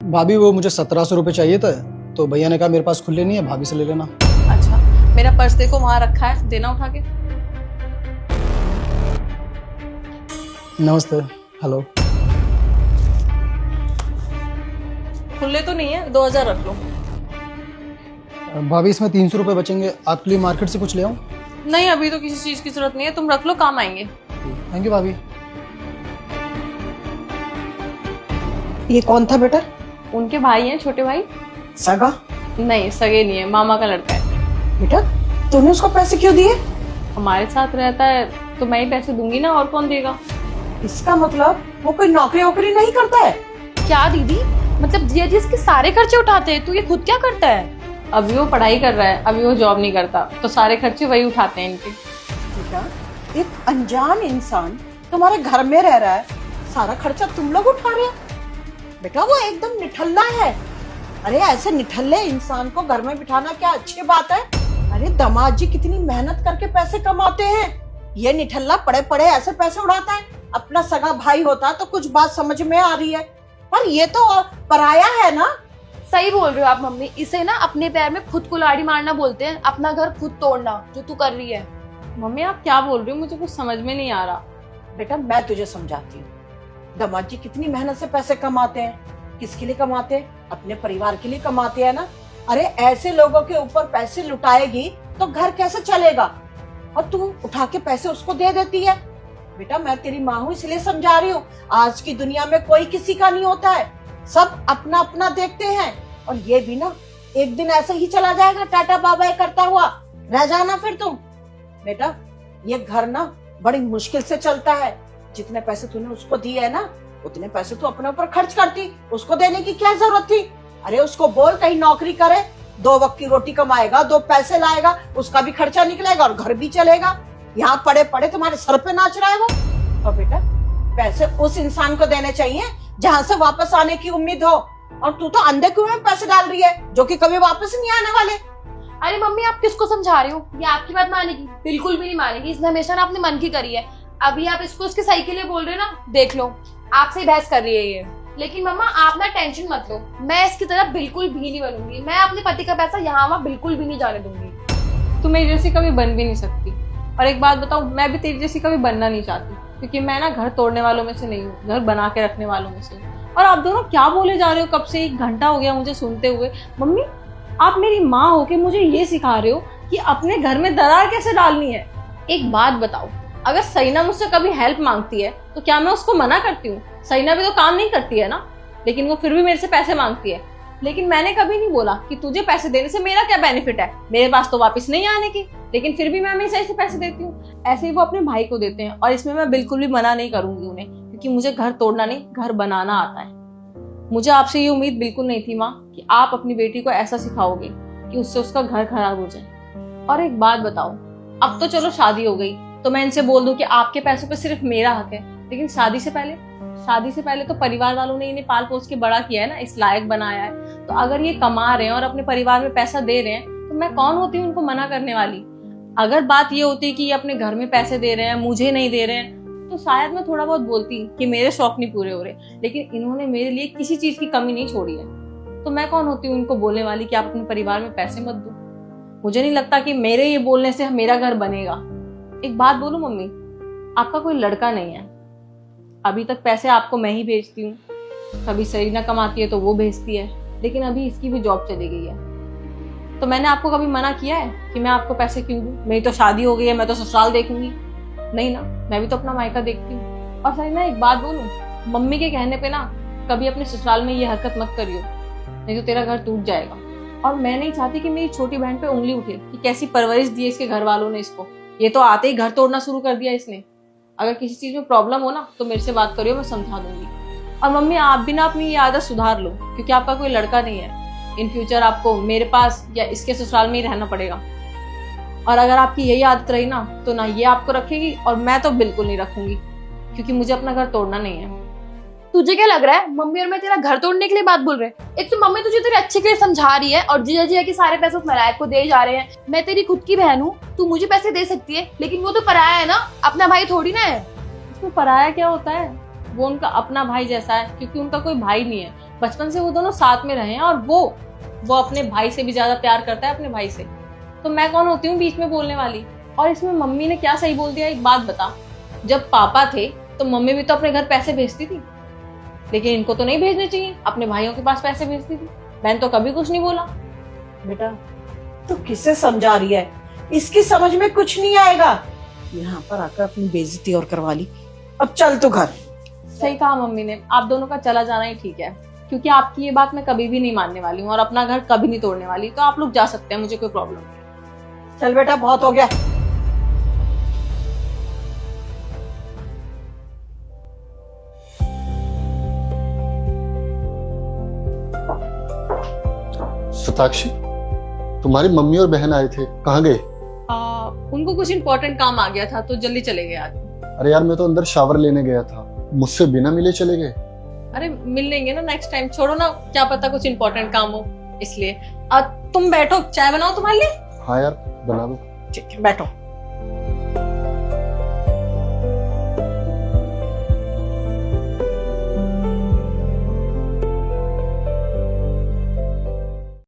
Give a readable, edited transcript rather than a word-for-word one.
भाभी वो मुझे 1700 रुपये चाहिए था, तो भैया ने कहा मेरे पास खुले नहीं है, भाभी से ले लेना। अच्छा, मेरा पर्स देखो वहां रखा है, देना उठा के। नमस्ते। हेलो। खुले तो नहीं है, 2000 रख लो। भाभी इसमें 300 रुपये बचेंगे, आपके लिए मार्केट से कुछ ले आऊँ? नहीं, अभी तो किसी चीज की जरूरत नहीं है, तुम रख लो, काम आएंगे। थैंक यू भाभी। ये कौन था बेटा? उनके भाई हैं, छोटे भाई। सगा? नहीं, सगे नहीं है, मामा का लड़का है। बेटा तूने उसको पैसे क्यों दिए? हमारे साथ रहता है तो मैं ही पैसे दूंगी ना, और कौन देगा। इसका मतलब वो कोई नौकरी वोकरी नहीं करता है? क्या दीदी, मतलब जिया जी इसके सारे खर्चे उठाते हैं, तो ये खुद क्या करता है? अभी वो पढ़ाई कर रहा है, अभी वो जॉब नहीं करता, तो सारे खर्चे वही उठाते हैं इनके। बेटा एक अनजान इंसान तुम्हारे घर में रह रहा है, सारा खर्चा तुम लोग उठा रहे हो? बेटा वो एकदम निठल्ला है। अरे ऐसे निठल्ले इंसान को घर में बिठाना क्या अच्छी बात है? अरे दामाद जी कितनी मेहनत करके पैसे कमाते हैं, ये निठल्ला पड़े पड़े ऐसे पैसे उड़ाता है। अपना सगा भाई होता तो कुछ बात समझ में आ रही है, पर ये तो पराया है ना। सही बोल रहे हो आप मम्मी, इसे ना अपने पैर में खुद कुल्हाड़ी मारना बोलते हैं, अपना घर खुद तोड़ना, जो तू कर रही है। मम्मी आप क्या बोल रही हो, मुझे कुछ समझ में नहीं आ रहा। बेटा मैं तुझे समझाती हूँ, दामाद जी कितनी मेहनत से पैसे कमाते हैं, किसके लिए कमाते हैं? अपने परिवार के लिए कमाते हैं ना। अरे ऐसे लोगों के ऊपर पैसे लुटाएगी तो घर कैसे चलेगा? और तू उठा के पैसे उसको दे देती है। बेटा मैं तेरी माँ हूँ इसलिए समझा रही हूँ, आज की दुनिया में कोई किसी का नहीं होता है, सब अपना अपना देखते हैं। और ये भी ना एक दिन ऐसे ही चला जाएगा, टाटा बाय बाय करता हुआ रह जाना फिर तुम। बेटा ये घर ना बड़ी मुश्किल से चलता है, जितने पैसे तूने उसको दिए है ना उतने पैसे तू अपने ऊपर खर्च करती, उसको देने की क्या जरूरत थी? अरे उसको बोल कहीं नौकरी करे, 2 वक्त की रोटी कमाएगा, 2 पैसे लाएगा, उसका भी खर्चा निकलेगा और घर भी चलेगा। यहाँ पड़े पड़े तुम्हारे सर पे नाच रहा है वो। तो बेटा पैसे उस इंसान को देने चाहिए जहाँ से वापस आने की उम्मीद हो, और तू तो अंधे कुएं में पैसे डाल रही है जो कि कभी वापस नहीं आने वाले। अरे मम्मी आप किसको समझा रही हो? ये आपकी बात मानेगी? बिल्कुल भी नहीं मानेगी, इसने हमेशा ना अपने मन की करी है। अभी आप इसको उसके सही के लिए बोल रहे हो ना, देख लो आपसे ही बहस कर रही है ये। लेकिन मम्मा आप ना टेंशन मत लो, मैं इसकी तरह बिल्कुल भी नहीं बनूंगी, मैं अपने पति का पैसा यहाँ वहाँ बिल्कुल भी नहीं जाने दूंगी। तू मेरी जैसी कभी बन भी नहीं सकती, और एक बात बताऊं, मैं भी तेरी जैसी कभी बनना नहीं चाहती, क्योंकि मैं ना घर तोड़ने वालों में से नहीं हूँ, घर बना के रखने वालों में से। और आप दोनों क्या बोले जा रहे हो? कब से 1 घंटा हो गया मुझे सुनते हुए। मम्मी आप मेरी माँ होके मुझे ये सिखा रहे हो कि अपने घर में दरार कैसे डालनी है। एक बात बताओ, अगर सईना मुझसे कभी हेल्प मांगती है तो क्या मैं उसको मना करती हूँ? सईना भी तो काम नहीं करती है ना, लेकिन वो फिर भी मेरे से पैसे मांगती है। लेकिन मैंने कभी नहीं बोला कि तुझे पैसे देने से मेरा क्या बेनिफिट है, मेरे पास तो वापस नहीं आने की, लेकिन फिर भी मैं हमेशा ऐसे पैसे देती हूँ। ऐसे ही वो अपने भाई को देते हैं, और इसमें मैं बिल्कुल भी मना नहीं करूंगी उन्हें, क्योंकि मुझे घर तोड़ना नहीं घर बनाना आता है। मुझे आपसे ये उम्मीद बिल्कुल नहीं थी माँ कि आप अपनी बेटी को ऐसा सिखाओगे कि उससे उसका घर खराब हो जाए। और एक बात बताओ, अब तो चलो शादी हो गई तो मैं इनसे बोल दूं कि आपके पैसों पे सिर्फ मेरा हक है, लेकिन शादी से पहले तो परिवार वालों ने इन्हें पाल पोस के बड़ा किया है ना, इस लायक बनाया है। तो अगर ये कमा रहे हैं और अपने परिवार में पैसा दे रहे हैं तो मैं कौन होती हूँ उनको मना करने वाली? अगर बात ये होती कि ये अपने घर में पैसे दे रहे हैं, मुझे नहीं दे रहे हैं, तो शायद मैं थोड़ा बहुत बोलती कि मेरे शौक नहीं पूरे हो रहे, लेकिन इन्होंने मेरे लिए किसी चीज की कमी नहीं छोड़ी है, तो मैं कौन होती हूँ इनको बोलने वाली कि आप अपने परिवार में पैसे मत दो। मुझे नहीं लगता कि मेरे ये बोलने से मेरा घर बनेगा। एक बात बोलूं मम्मी, आपका कोई लड़का नहीं है, अभी तक पैसे आपको मैं ही भेजती हूँ, कभी सरीना कमाती है तो वो भेजती है, लेकिन अभी इसकी भी जॉब चली गई है। तो मैंने आपको कभी मना किया है कि मैं आपको पैसे क्यों दूं? मेरी तो शादी हो गई है, मैं तो ससुराल देखूंगी नहीं ना, मैं भी तो अपना मायका देखती हूँ। और सरीना एक बात बोलूं, मम्मी के कहने पे ना कभी अपने ससुराल में ये हरकत मत करियो, नहीं तो तेरा घर टूट जाएगा। और मैं नहीं चाहती कि मेरी छोटी बहन पे उंगली उठे कि कैसी परवरिश दी है इसके घर वालों ने इसको, ये तो आते ही घर तोड़ना शुरू कर दिया इसने। अगर किसी चीज में प्रॉब्लम हो ना तो मेरे से बात करियो, मैं समझा दूंगी। और मम्मी आप भी ना अपनी ये आदत सुधार लो, क्योंकि आपका कोई लड़का नहीं है, इन फ्यूचर आपको मेरे पास या इसके ससुराल में ही रहना पड़ेगा। और अगर आपकी यही आदत रही ना तो ना ये आपको रखेगी और मैं तो बिल्कुल नहीं रखूंगी, क्योंकि मुझे अपना घर तोड़ना नहीं है। तुझे क्या लग रहा है मम्मी और मैं तेरा घर तोड़ने के लिए बात बोल रहे हैं? एक तो मम्मी तुझे तेरे अच्छे के लिए समझा रही है, और जीजा जी के सारे पैसे उस मलायक को दे जा रहे हैं। मैं तेरी खुद की बहन हूँ, तू मुझे पैसे दे सकती है, लेकिन वो तो पराया है ना, अपना भाई थोड़ी ना है। इसमें पराया क्या होता है? वो उनका अपना भाई जैसा है, क्योंकि उनका कोई भाई नहीं है, बचपन से वो दोनों साथ में रहे हैं, और वो अपने भाई से भी ज्यादा प्यार करता है अपने भाई से। तो मैं कौन होती हूँ बीच में बोलने वाली? और इसमें मम्मी ने क्या सही बोल दिया, एक बात बता, जब पापा थे तो मम्मी भी तो अपने घर पैसे भेजती थी, लेकिन इनको तो नहीं भेजने चाहिए, अपने भाइयों के पास पैसे भेजती थी। बहन तो कभी कुछ नहीं बोला। बेटा तू किसे समझा रही है? इसकी समझ में कुछ नहीं आएगा। यहाँ पर आकर अपनी बेइज्जती और करवा ली। अब चल तू घर। सही कहा मम्मी ने, आप दोनों का चला जाना ही ठीक है, क्योंकि आपकी ये बात मैं कभी भी नहीं मानने वाली हूँ और अपना घर कभी नहीं तोड़ने वाली। तो आप लोग जा सकते हैं, मुझे कोई प्रॉब्लम नहीं। चल बेटा बहुत हो गया। सताक्षी, तुम्हारी मम्मी और बहन आए थे, कहाँ गए? उनको कुछ इंपॉर्टेंट काम आ गया था तो जल्दी चले गए आज। अरे यार मैं तो अंदर शावर लेने गया था, मुझसे बिना मिले चले गए। अरे मिल लेंगे ना नेक्स्ट टाइम, छोड़ो ना, क्या पता कुछ इंपॉर्टेंट काम हो इसलिए। तुम बैठो, चाय बनाओ तुम्हारे लिए। हाँ यार बना दो। ठीक है बैठो।